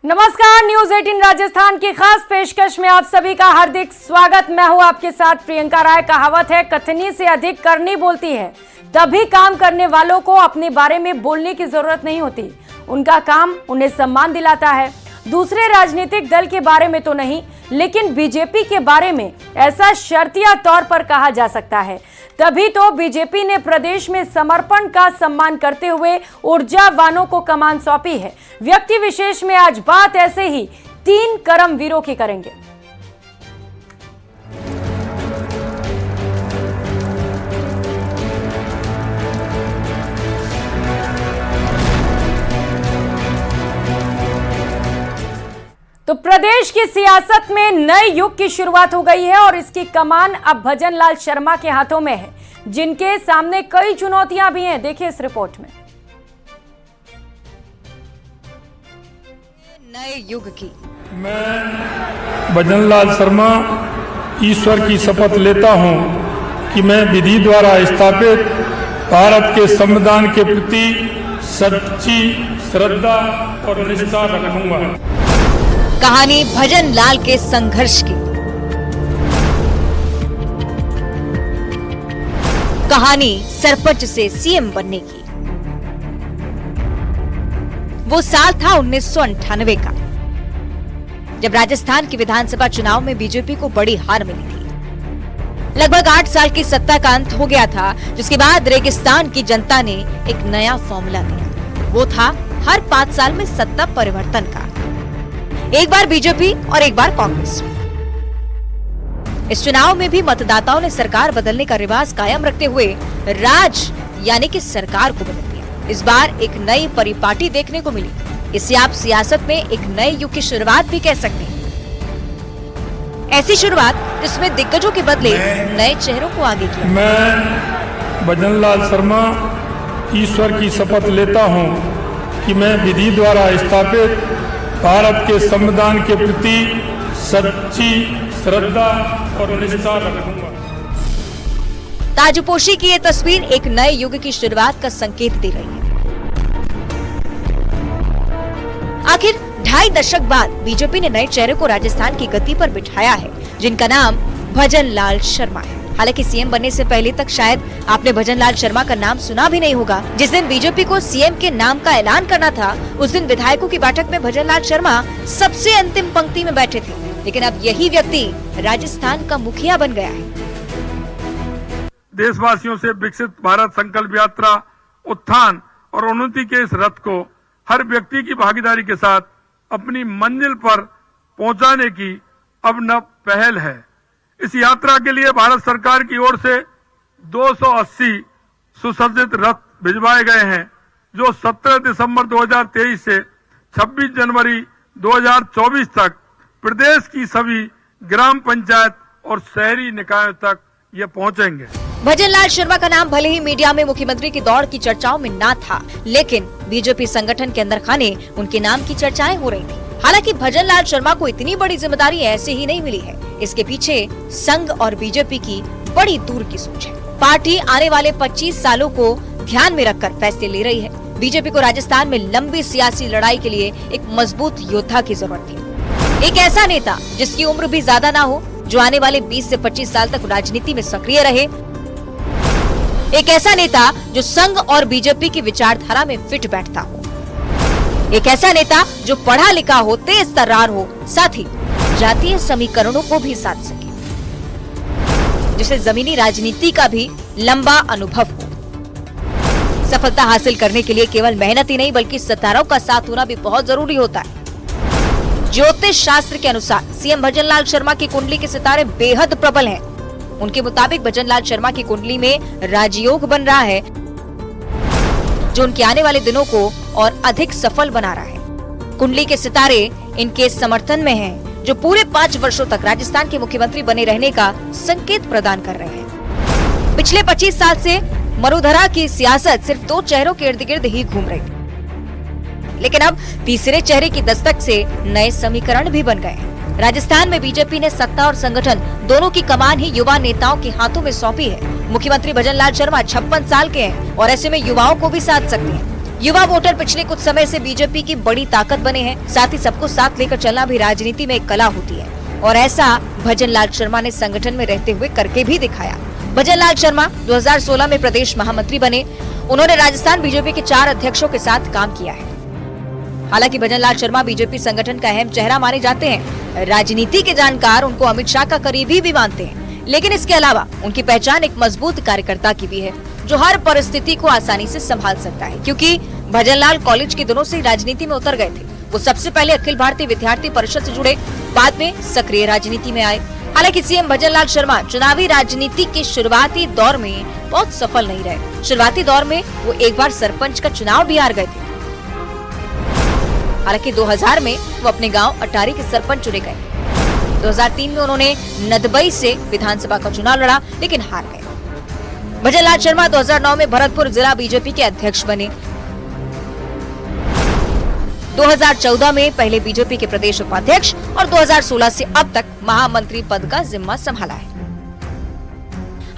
नमस्कार, न्यूज 18 राजस्थान की खास पेशकश में आप सभी का हार्दिक स्वागत। मैं हूं आपके साथ प्रियंका राय। कहावत है, कथनी से अधिक करनी बोलती है। तभी काम करने वालों को अपने बारे में बोलने की जरूरत नहीं होती। उनका काम उन्हें सम्मान दिलाता है। दूसरे राजनीतिक दल के बारे में तो नहीं, लेकिन बीजेपी के बारे में ऐसा शर्तिया तौर पर कहा जा सकता है। तभी तो बीजेपी ने प्रदेश में समर्पण का सम्मान करते हुए ऊर्जावानों को कमान सौंपी है। व्यक्ति विशेष में आज बात ऐसे ही 3 कर्मवीरों की करेंगे। तो प्रदेश की सियासत में नए युग की शुरुआत हो गई है और इसकी कमान अब भजन लाल शर्मा के हाथों में है, जिनके सामने कई चुनौतियां भी हैं। देखिए इस रिपोर्ट में। नए युग की मैं भजन लाल शर्मा ईश्वर की शपथ लेता हूं कि मैं विधि द्वारा स्थापित भारत के संविधान के प्रति सच्ची श्रद्धा और निष्ठा रखूंगा। कहानी भजन लाल के संघर्ष की, कहानी सरपंच से सीएम बनने की। वो साल था 1998 का, जब राजस्थान की विधानसभा चुनाव में बीजेपी को बड़ी हार मिली थी। लगभग 8 साल की सत्ता का अंत हो गया था, जिसके बाद रेगिस्तान की जनता ने एक नया फॉर्मूला दिया। वो था हर 5 साल में सत्ता परिवर्तन का, एक बार बीजेपी और एक बार कांग्रेस। इस चुनाव में भी मतदाताओं ने सरकार बदलने का रिवाज कायम रखते हुए राज यानी कि सरकार को बदल दिया। इस बार एक नई परिपाटी देखने को मिली। इसे आप सियासत में एक नए युग की शुरुआत भी कह सकते हैं। ऐसी शुरुआत जिसमें दिग्गजों के बदले नए चेहरों को आगे किया। मैं भजन लाल शर्मा ईश्वर की शपथ लेता हूं कि मैं विधि द्वारा स्थापित भारत के संविधान के प्रति सच्ची श्रद्धा और निष्ठा रखूंगा। ताजपोशी की ये तस्वीर एक नए युग की शुरुआत का संकेत दे रही है। आखिर 2.5 दशक बाद बीजेपी ने नए चेहरे को राजस्थान की गद्दी पर बिठाया है, जिनका नाम भजन लाल शर्मा है। हालांकि सीएम बनने से पहले तक शायद आपने भजन लाल शर्मा का नाम सुना भी नहीं होगा। जिस दिन बीजेपी को सीएम के नाम का ऐलान करना था, उस दिन विधायकों की बैठक में भजन लाल शर्मा सबसे अंतिम पंक्ति में बैठे थे। लेकिन अब यही व्यक्ति राजस्थान का मुखिया बन गया है। देशवासियों से विकसित भारत संकल्प यात्रा उत्थान और उन्नति के इस रथ को हर व्यक्ति की भागीदारी के साथ अपनी मंजिल पर पहुंचाने की अब न पहल है। इस यात्रा के लिए भारत सरकार की ओर से 280 सुसज्जित रथ भिजवाए गए हैं, जो 17 दिसंबर 2023 से 26 जनवरी 2024 तक प्रदेश की सभी ग्राम पंचायत और शहरी निकायों तक ये पहुंचेंगे। भजन लाल शर्मा का नाम भले ही मीडिया में मुख्यमंत्री की दौड़ की चर्चाओं में ना था, लेकिन बीजेपी संगठन के अंदर खाने उनके नाम की चर्चाएं हो रही थी। हालांकि भजन लाल शर्मा को इतनी बड़ी जिम्मेदारी ऐसे ही नहीं मिली है। इसके पीछे संघ और बीजेपी की बड़ी दूर की सोच है। पार्टी आने वाले 25 सालों को ध्यान में रखकर फैसले ले रही है। बीजेपी को राजस्थान में लंबी सियासी लड़ाई के लिए एक मजबूत योद्धा की जरूरत थी। एक ऐसा नेता जिसकी उम्र भी ज्यादा ना हो, जो आने वाले 20 से 25 साल तक राजनीति में सक्रिय रहे। एक ऐसा नेता जो संघ और बीजेपी की विचारधारा में फिट बैठता हो। एक ऐसा नेता जो पढ़ा लिखा हो, तेज तर्रार हो, साथ ही जातीय समीकरणों को भी साध सके, जिसे जमीनी राजनीति का भी लंबा अनुभव हो। सफलता हासिल करने के लिए केवल मेहनत ही नहीं, बल्कि सितारों का साथ होना भी बहुत जरूरी होता है। ज्योतिष शास्त्र के अनुसार सीएम भजन लाल शर्मा की कुंडली के सितारे बेहद प्रबल हैं। उनके मुताबिक भजन लाल शर्मा की कुंडली में राजयोग बन रहा है, जो उनके आने वाले दिनों को और अधिक सफल बना रहा है। कुंडली के सितारे इनके समर्थन में हैं, जो पूरे 5 वर्षों तक राजस्थान के मुख्यमंत्री बने रहने का संकेत प्रदान कर रहे हैं। पिछले 25 साल से मरुधरा की सियासत सिर्फ 2 चेहरों के इर्द गिर्द ही घूम रही, लेकिन अब तीसरे चेहरे की दस्तक से नए समीकरण भी बन गए हैं। राजस्थान में बीजेपी ने सत्ता और संगठन दोनों की कमान ही युवा नेताओं के हाथों में सौंपी है। मुख्यमंत्री भजन लाल शर्मा 56 साल के हैं और ऐसे में युवाओं को भी साध सकते हैं। युवा वोटर पिछले कुछ समय से बीजेपी की बड़ी ताकत बने हैं। साथ ही सबको साथ लेकर चलना भी राजनीति में एक कला होती है और ऐसा भजन लाल शर्मा ने संगठन में रहते हुए करके भी दिखाया। भजन लाल शर्मा 2016 में प्रदेश महामंत्री बने। उन्होंने राजस्थान बीजेपी के 4 अध्यक्षों के साथ काम किया है। हालांकि भजन लाल शर्मा बीजेपी संगठन का अहम चेहरा माने जाते हैं। राजनीति के जानकार उनको अमित शाह का करीबी भी मानते हैं, लेकिन इसके अलावा उनकी पहचान एक मजबूत कार्यकर्ता की भी है जो हर परिस्थिति को आसानी से संभाल सकता है। क्योंकि भजन लाल कॉलेज के दिनों से राजनीति में उतर गए थे। वो सबसे पहले अखिल भारतीय विद्यार्थी परिषद से जुड़े, बाद में सक्रिय राजनीति में आए। हालांकि सीएम भजन लाल शर्मा चुनावी राजनीति के शुरुआती दौर में बहुत सफल नहीं रहे। शुरुआती दौर में वो एक बार सरपंच का चुनाव भी हार गए थे। हालांकि 2000 में वो अपने गांव अटारी के सरपंच चुने गए। 2003 में उन्होंने नदबई से विधानसभा का चुनाव लड़ा, लेकिन हार गए। भजन लाल शर्मा 2009 में भरतपुर जिला बीजेपी के अध्यक्ष बने। 2014 में पहले बीजेपी के प्रदेश उपाध्यक्ष और 2016 से अब तक महामंत्री पद का जिम्मा संभाला है।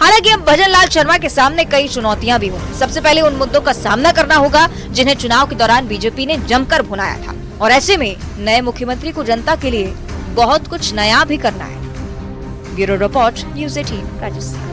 हालांकि अब भजन लाल शर्मा के सामने कई चुनौतियां भी होंगी। सबसे पहले उन मुद्दों का सामना करना होगा जिन्हें चुनाव के दौरान बीजेपी ने जमकर भुनाया था, और ऐसे में नए मुख्यमंत्री को जनता के लिए बहुत कुछ नया भी करना है। Bureau report, news 18 Rajasthan.